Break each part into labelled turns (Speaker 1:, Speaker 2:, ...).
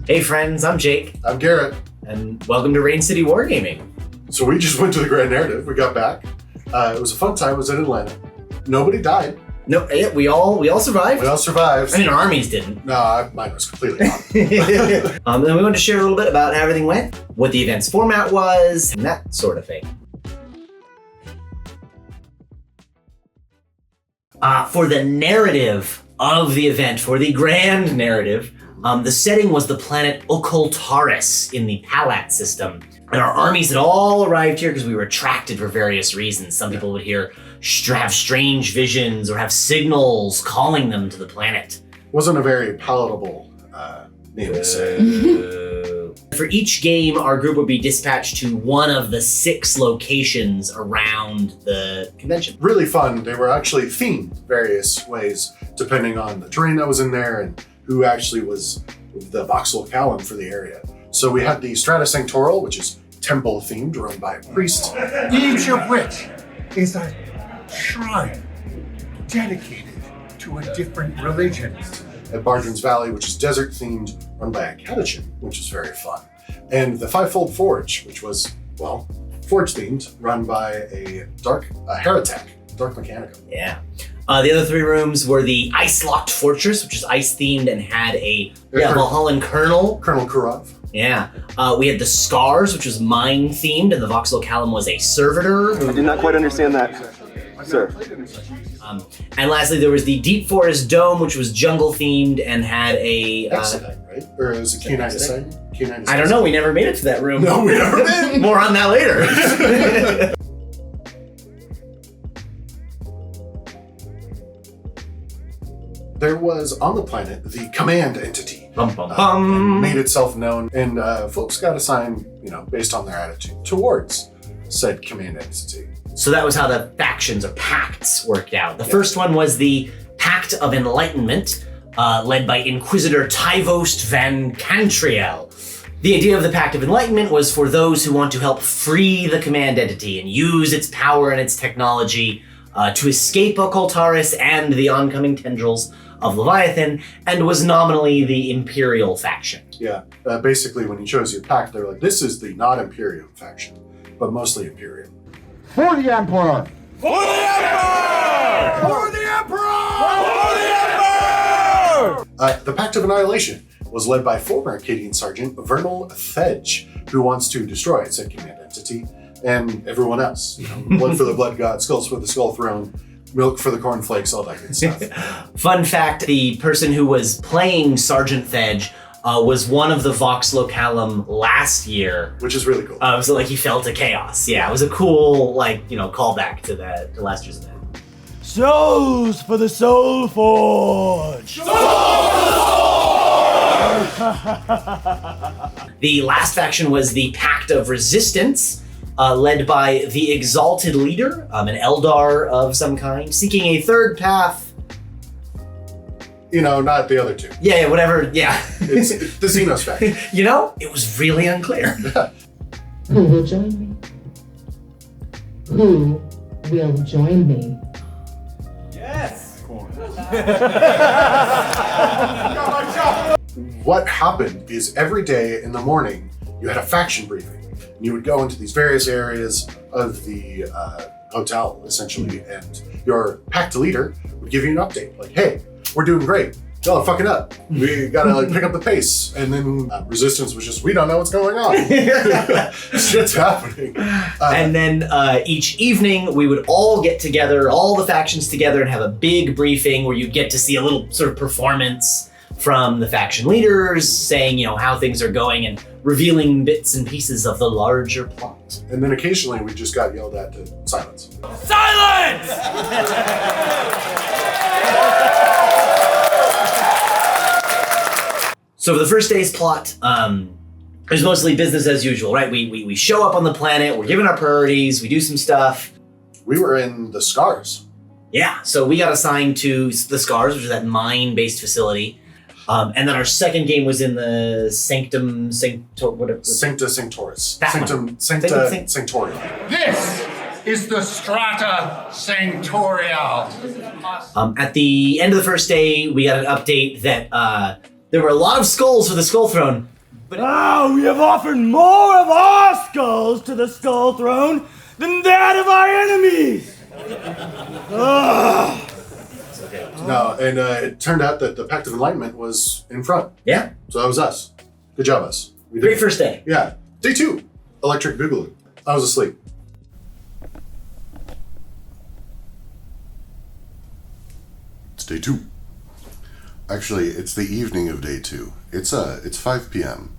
Speaker 1: Hey friends, I'm Jake,
Speaker 2: I'm Garrett.
Speaker 1: and welcome to Rain City Wargaming.
Speaker 2: So we just went to the Grand Narrative. We got back. It was a fun time. It was in Atlanta. Nobody died.
Speaker 1: No, yeah, we all survived.
Speaker 2: We all survived.
Speaker 1: I mean, our armies didn't.
Speaker 2: No, mine was completely off.
Speaker 1: Then we wanted to share a little bit about how everything went, what the event's format was, and that sort of thing. For the narrative of the event, for the grand narrative, the setting was the planet Occultaris in the Palat system. And our armies had all arrived here because we were attracted for various reasons. Some people would have strange visions or have signals calling them to the planet.
Speaker 2: Wasn't a very palatable name to say.
Speaker 1: For each game, our group would be dispatched to one of the 6 locations around the convention.
Speaker 2: Really fun. They were actually themed various ways, depending on the terrain that was in there and who actually was the voxel calum for the area. So we had the Strata Sanctoral, which is temple themed, run by a priest.
Speaker 3: Each of which is a shrine dedicated to a different religion.
Speaker 2: At Bardrin's Valley, which is desert themed, run by a catechin, which is very fun. And the Fivefold Forge, which was, well, forge themed, run by a heretic, Dark Mechanicum.
Speaker 1: Yeah. The other 3 rooms were the Ice-Locked Fortress, which is ice-themed and had a Valhallan Colonel.
Speaker 2: Colonel Kurov.
Speaker 1: Yeah. We had the Scars, which was mine-themed, and the Voxel Calum was a servitor.
Speaker 4: I did not quite understand that, sir.
Speaker 1: And lastly, there was the Deep Forest Dome, which was jungle-themed and had a...
Speaker 2: Exodite, right? Or is it Canine Ascent?
Speaker 1: I don't know, we never made it to that room.
Speaker 2: No, we never did.
Speaker 1: More on that later.
Speaker 2: There was on the planet the command entity.
Speaker 1: Made
Speaker 2: made itself known, and folks got assigned, based on their attitude towards said command entity.
Speaker 1: So that was how the factions or pacts worked out. The first one was the Pact of Enlightenment, led by Inquisitor Tyvost Van Cantriel. The idea of the Pact of Enlightenment was for those who want to help free the command entity and use its power and its technology to escape Occultaris and the oncoming tendrils of Leviathan, and was nominally the Imperial faction.
Speaker 2: Yeah, basically when you chose your pact, they were like, this is the not Imperial faction, but mostly Imperial.
Speaker 3: For the Emperor!
Speaker 4: For the Emperor!
Speaker 3: For the Emperor!
Speaker 4: For the Emperor!
Speaker 2: The Pact of Annihilation was led by former Acadian Sergeant Vernal Thedge, who wants to destroy said command entity and everyone else. Blood for the Blood God, skulls for the Skull Throne, milk for the cornflakes, all that good stuff.
Speaker 1: Fun fact, the person who was playing Sergeant Thedge was one of the Vox Localum last year.
Speaker 2: Which is really cool.
Speaker 1: So like he fell to chaos. Yeah, it was a cool callback to last year's event.
Speaker 4: Souls for the Soul Forge!
Speaker 1: The last faction was the Pact of Resistance, led by the Exalted Leader, an Eldar of some kind, seeking a third path.
Speaker 2: Not the other 2.
Speaker 1: Yeah, whatever, yeah.
Speaker 2: It's the Xenos faction.
Speaker 1: It was really unclear.
Speaker 5: Who will join me? Who will join me?
Speaker 4: Yes!
Speaker 2: What happened is every day in the morning, you had a faction briefing. And you would go into these various areas of the hotel, essentially, and your pact leader would give you an update. Like, hey, we're doing great. Y'all are fucking up. We gotta pick up the pace. And then resistance was just, we don't know what's going on. Shit's happening.
Speaker 1: And then each evening we would all get together, all the factions together, and have a big briefing where you get to see a little sort of performance from the faction leaders saying, how things are going and revealing bits and pieces of the larger plot.
Speaker 2: And then occasionally we just got yelled at to silence.
Speaker 4: Silence!
Speaker 1: So for the first day's plot, it was mostly business as usual, right? We show up on the planet, we're given our priorities, we do some stuff.
Speaker 2: We were in the Scars.
Speaker 1: Yeah, so we got assigned to the Scars, which is that mine-based facility. And then our second game was in the Sancta
Speaker 2: Sanctoris.
Speaker 1: Sancta
Speaker 2: Sanctorial.
Speaker 3: This is the Strata Sanctorial.
Speaker 1: At the end of the first day, we got an update that there were a lot of skulls for the Skull Throne,
Speaker 4: We have offered more of our skulls to the Skull Throne than that of our enemies!
Speaker 2: No, and it turned out that the Pact of Enlightenment was in front.
Speaker 1: Yeah.
Speaker 2: So that was us. Good job, us. We did
Speaker 1: Great
Speaker 2: it.
Speaker 1: first day.
Speaker 2: Yeah. Day 2, Electric Boogaloo. I was asleep.
Speaker 6: It's day 2. Actually, it's the evening of day 2. It's 5 p.m.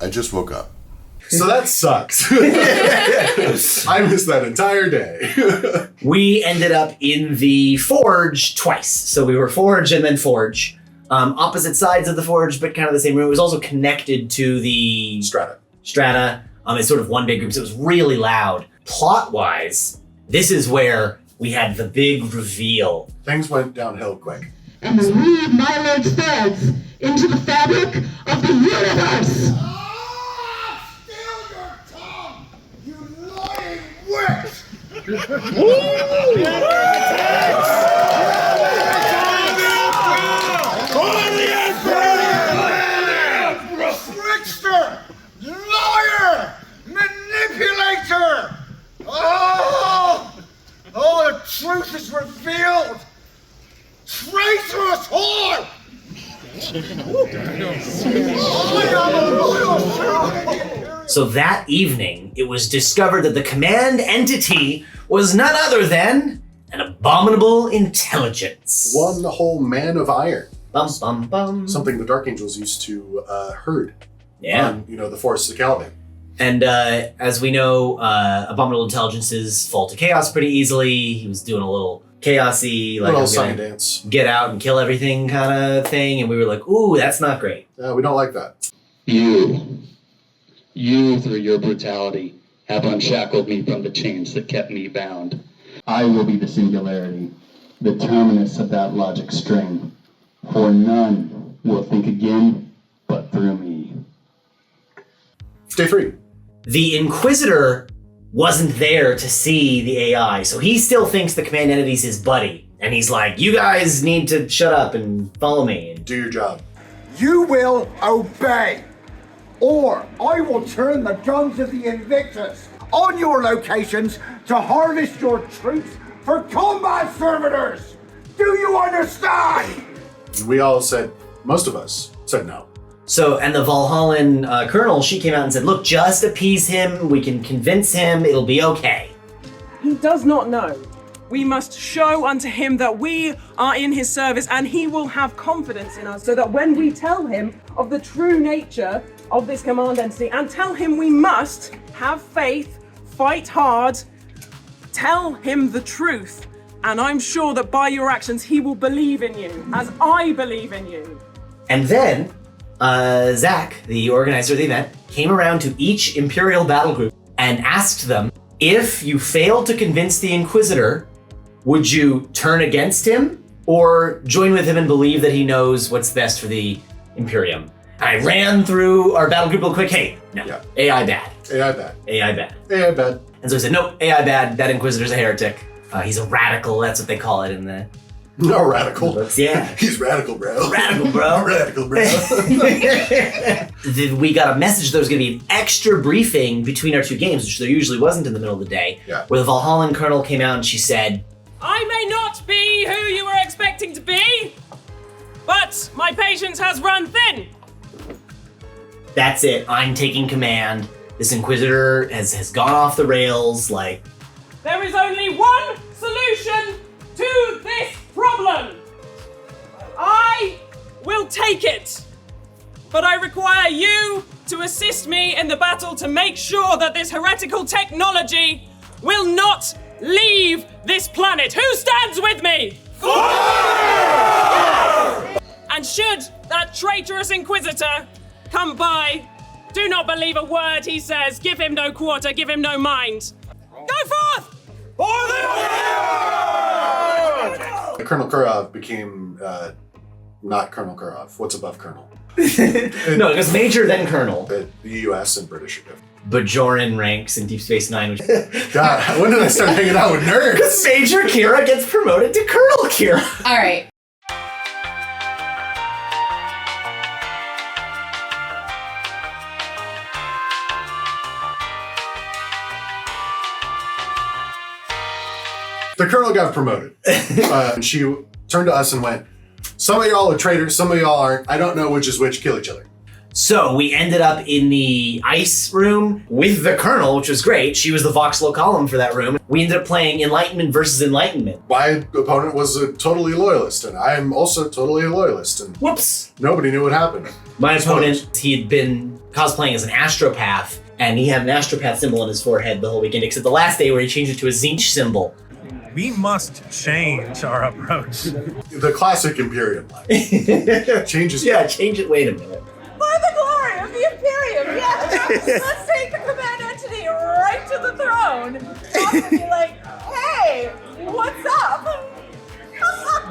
Speaker 6: I just woke up.
Speaker 2: So that sucks. I missed that entire day.
Speaker 1: We ended up in the Forge twice. So we were Forge and then Forge. Opposite sides of the Forge, but kind of the same room. It was also connected to the
Speaker 2: Strata.
Speaker 1: It's sort of one big room, so it was really loud. Plot-wise, this is where we had the big reveal.
Speaker 2: Things went downhill quick.
Speaker 5: And weave my lord's threads into the fabric of the universe.
Speaker 3: Steal your tongue, you lying witch! Trickster! Liar! Manipulator! Oh, the truth is revealed! Traitorous whore!
Speaker 1: So that evening, it was discovered that the command entity was none other than an abominable intelligence.
Speaker 2: One whole man of iron.
Speaker 1: Bum, bum, bum.
Speaker 2: Something the Dark Angels used to herd
Speaker 1: Yeah.
Speaker 2: on, the forests of Caliban.
Speaker 1: And as we know, abominable intelligences fall to chaos pretty easily. He was doing a little chaosy, like
Speaker 2: Little
Speaker 1: I'm
Speaker 2: sign
Speaker 1: gonna
Speaker 2: dance.
Speaker 1: get out and kill everything kind of thing. And we were like, ooh, that's not great.
Speaker 2: We don't like that.
Speaker 7: You, through your brutality, have unshackled me from the chains that kept me bound. I will be the singularity, the terminus of that logic string, for none will think again but through me.
Speaker 2: Day 3.
Speaker 1: The Inquisitor wasn't there to see the AI, so he still thinks the command entity's his buddy. And he's like, you guys need to shut up and follow me.
Speaker 2: Do your job.
Speaker 3: You will obey, or I will turn the guns of the Invictus on your locations to harvest your troops for combat servitors. Do you understand?
Speaker 2: And we all said, most of us said no.
Speaker 1: So, and the Valhallan colonel, she came out and said, look, just appease him. We can convince him. It'll be okay.
Speaker 8: He does not know. We must show unto him that we are in his service, and he will have confidence in us, so that when we tell him of the true nature of this command entity, and tell him we must have faith, fight hard, tell him the truth, and I'm sure that by your actions he will believe in you, as I believe in you.
Speaker 1: And then, Zach, the organizer of the event, came around to each Imperial battle group and asked them, if you failed to convince the Inquisitor, would you turn against him or join with him and believe that he knows what's best for the Imperium? And I ran through our battle group real quick. Hey, no,
Speaker 2: Yeah.
Speaker 1: AI bad.
Speaker 2: AI bad.
Speaker 1: AI bad.
Speaker 2: AI bad.
Speaker 1: And so I said, nope, AI bad. That Inquisitor's a heretic. He's a radical. That's what they call it in the
Speaker 2: No, radical.
Speaker 1: books. Yeah.
Speaker 2: He's radical, bro.
Speaker 1: Radical, bro.
Speaker 2: Radical, bro.
Speaker 1: We got a message there was going to be an extra briefing between our two games, which there usually wasn't in the middle of the day,
Speaker 2: Yeah.
Speaker 1: where the Valhallan colonel came out and she said,
Speaker 8: I may not be who you were expecting to be, but my patience has run thin.
Speaker 1: that's it, I'm taking command. This Inquisitor has gone off the rails, like,
Speaker 8: There is only one solution to this problem. I will take it, but I require you to assist me in the battle to make sure that this heretical technology will not leave this planet. Who stands with me? And should that traitorous Inquisitor come by, do not believe a word he says. Give him no quarter, give him no mind. Go forth!
Speaker 2: Colonel Kurov became not Colonel Kurov. What's above Colonel?
Speaker 1: no, it was Major then Colonel.
Speaker 2: The US and British are different.
Speaker 1: Bajoran ranks in Deep Space Nine. Which
Speaker 2: God, when did I start hanging out with nerds?
Speaker 1: Major Kira gets promoted to Colonel Kira.
Speaker 9: All right.
Speaker 2: The colonel got promoted. And she turned to us and went, some of y'all are traitors, some of y'all aren't. I don't know which is which, kill each other.
Speaker 1: So we ended up in the ice room with the colonel, which was great. She was the Vox Lokalum for that room. We ended up playing Enlightenment versus Enlightenment.
Speaker 2: My opponent was a totally loyalist, and I am also totally a loyalist. And
Speaker 1: Whoops.
Speaker 2: nobody knew what happened.
Speaker 1: My opponent, he had been cosplaying as an astropath, and he had an astropath symbol on his forehead the whole weekend, except the last day where he changed it to a Zinch symbol.
Speaker 9: We must change our approach.
Speaker 2: The classic Imperium line. Changes.
Speaker 1: Yeah, change it. Wait a minute.
Speaker 8: For the glory of the Imperium, yes! Let's take the command entity right to the throne. And be like, hey, what's up?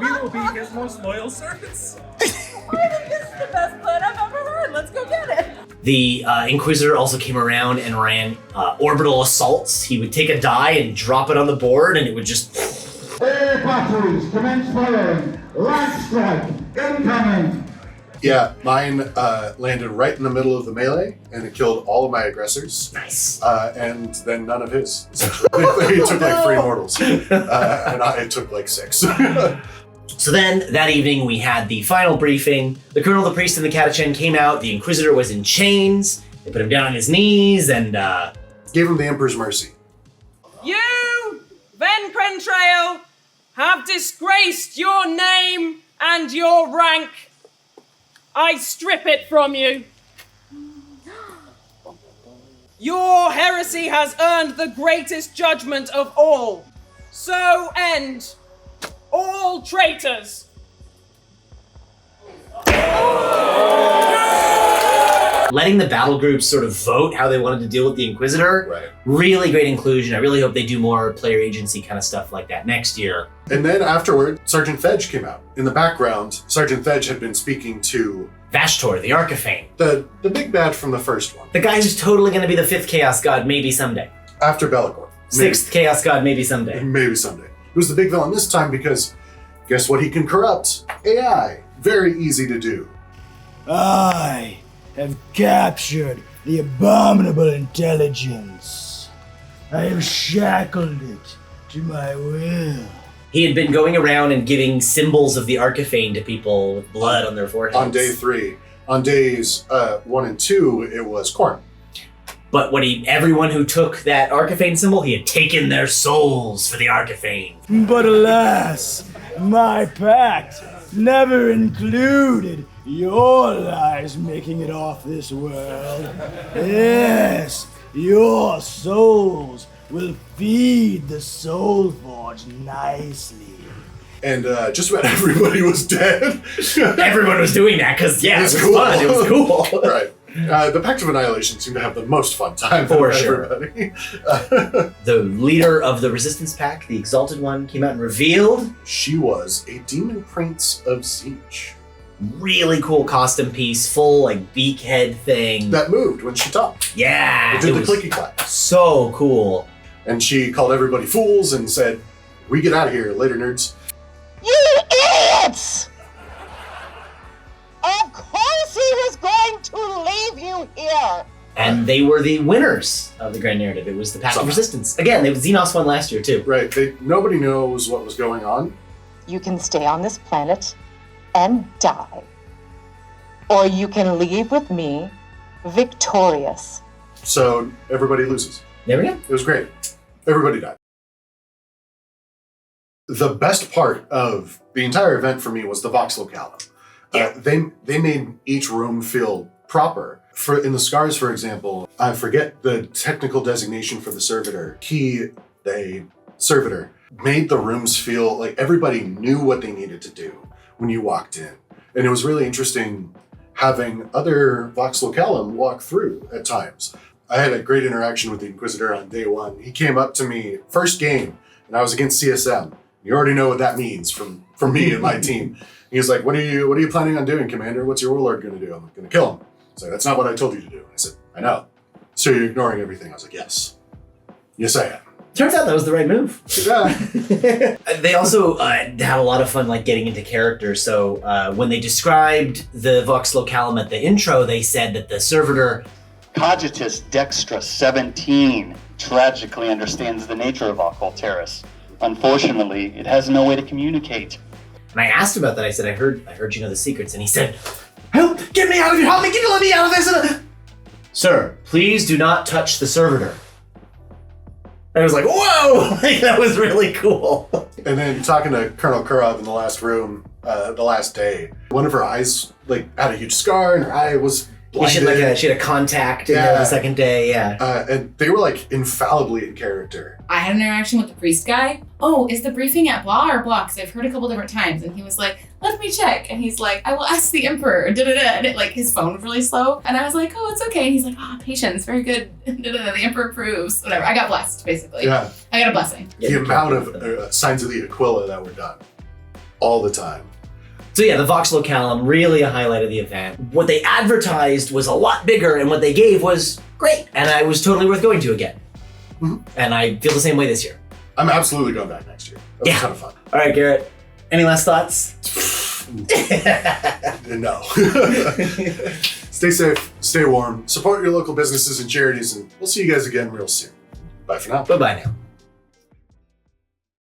Speaker 9: We will be his most loyal servants.
Speaker 8: I think this is the best plan I've ever heard. Let's go get it.
Speaker 1: The Inquisitor also came around and ran orbital assaults. He would take a die and drop it on the board, and it would just...
Speaker 3: Air batteries, commence firing. Last strike, incoming.
Speaker 2: Yeah, mine landed right in the middle of the melee, and it killed all of my aggressors.
Speaker 1: Nice.
Speaker 2: And then none of his. He took like 3 mortals, and I took like 6.
Speaker 1: So then, that evening, we had the final briefing. The Colonel, the Priest, and the Catachan came out. The Inquisitor was in chains. They put him down on his knees and...
Speaker 2: Gave him the Emperor's mercy.
Speaker 8: You, Ven Crentrail, have disgraced your name and your rank. I strip it from you. Your heresy has earned the greatest judgment of all. So end all traitors.
Speaker 1: Letting the battle groups sort of vote how they wanted to deal with the Inquisitor.
Speaker 2: Right.
Speaker 1: Really great inclusion. I really hope they do more player agency kind of stuff like that next year.
Speaker 2: And then afterward, Sergeant Fedge came out. In the background, Sergeant Fedge had been speaking to
Speaker 1: Vashtor, the Archifane.
Speaker 2: the big bad from the first one.
Speaker 1: The guy who's totally going to be the 5th Chaos God maybe someday.
Speaker 2: After Be'lakor.
Speaker 1: 6th Chaos God maybe someday.
Speaker 2: Maybe someday. It was the big villain this time because guess what he can corrupt? AI. Very easy to do.
Speaker 4: I have captured the abominable intelligence. I have shackled it to my will.
Speaker 1: He had been going around and giving symbols of the Archifane to people with blood on their foreheads.
Speaker 2: On day 3. On days 1 and 2, it was Korn.
Speaker 1: But everyone who took that Archifane symbol, he had taken their souls for the Archifane.
Speaker 4: But alas, my pact never included your lives making it off this world. Yes, your souls will feed the Soul Forge nicely.
Speaker 2: And just about everybody was dead.
Speaker 1: Everyone was doing that because, yeah, it was
Speaker 2: cool.
Speaker 1: fun. It was cool.
Speaker 2: Right. The Pact of Annihilation seemed to have the most fun time
Speaker 1: For
Speaker 2: of
Speaker 1: sure.
Speaker 2: everybody.
Speaker 1: The leader of the Resistance Pack, the Exalted One, came out and revealed
Speaker 2: She was a Demon Prince of Zinch.
Speaker 1: really cool costume piece, full like beak head thing.
Speaker 2: That moved when she talked.
Speaker 1: Yeah,
Speaker 2: It did the
Speaker 1: was
Speaker 2: clicky clap.
Speaker 1: so cool.
Speaker 2: And she called everybody fools and said, "We get out of here later, nerds."
Speaker 5: You idiots! Of course he was going to leave you here.
Speaker 1: And they were the winners of the Grand Narrative. It was the Path of
Speaker 2: Somehow.
Speaker 1: Resistance. Again, Xenos won last year too.
Speaker 2: Right. Nobody knows what was going on.
Speaker 5: You can stay on this planet and die. Or you can leave with me victorious.
Speaker 2: So everybody loses.
Speaker 1: There we go.
Speaker 2: It was great. Everybody died. The best part of the entire event for me was the Vox Lokalum.
Speaker 1: Yeah.
Speaker 2: They made each room feel proper. In the Scars, for example, I forget the technical designation for the servitor. Servitor, made the rooms feel like everybody knew what they needed to do when you walked in. And it was really interesting having other Vox Lokalum walk through at times. I had a great interaction with the Inquisitor on day 1. He came up to me, first game, and I was against CSM. You already know what that means from me and my team. He was like, what are you planning on doing, Commander? What's your warlord going to do? I'm going to kill him. He's like, that's not what I told you to do. I said, I know. So you're ignoring everything? I was like, yes. Yes, I am.
Speaker 1: Turns out that was the right move.
Speaker 2: Yeah.
Speaker 1: They also had a lot of fun like getting into character. So when they described the Vox Lokalum at the intro, they said that the servitor
Speaker 7: Cogitus Dextra 17 tragically understands the nature of occult terrorists. Unfortunately, it has no way to communicate.
Speaker 1: And I asked him about that. I said, I heard you know the secrets. And he said, help, get me out of here. Help me, let me out of this. Sir, please do not touch the servitor. I was like, whoa, like, that was really cool.
Speaker 2: And then talking to Colonel Kurov in the last room, the last day, one of her eyes like had a huge scar and her eye was blinded.
Speaker 1: She had a contact in the second day,
Speaker 2: and they were like infallibly in character.
Speaker 10: I had an interaction with the priest guy. Oh, is the briefing at blah or blah? Because I've heard a couple different times. And he was like, let me check. And he's like, I will ask the emperor. Da-da-da. And it, like, his phone was really slow. And I was like, oh, it's okay. And he's like, patience, very good. Da-da-da. The emperor approves. Whatever. I got blessed, basically.
Speaker 2: Yeah.
Speaker 10: I got a blessing.
Speaker 2: The amount of signs of the Aquila that were done all the time.
Speaker 1: So yeah, the Vox Localum, really a highlight of the event. What they advertised was a lot bigger, and what they gave was great. And I was totally worth going to again. Mm-hmm. And I feel the same way this year.
Speaker 2: I'm absolutely going back next year. That was kind of fun.
Speaker 1: All right, Garrett. Any last thoughts?
Speaker 2: No. Stay safe, stay warm, support your local businesses and charities, and we'll see you guys again real soon. Bye for now.
Speaker 1: Bye-bye now.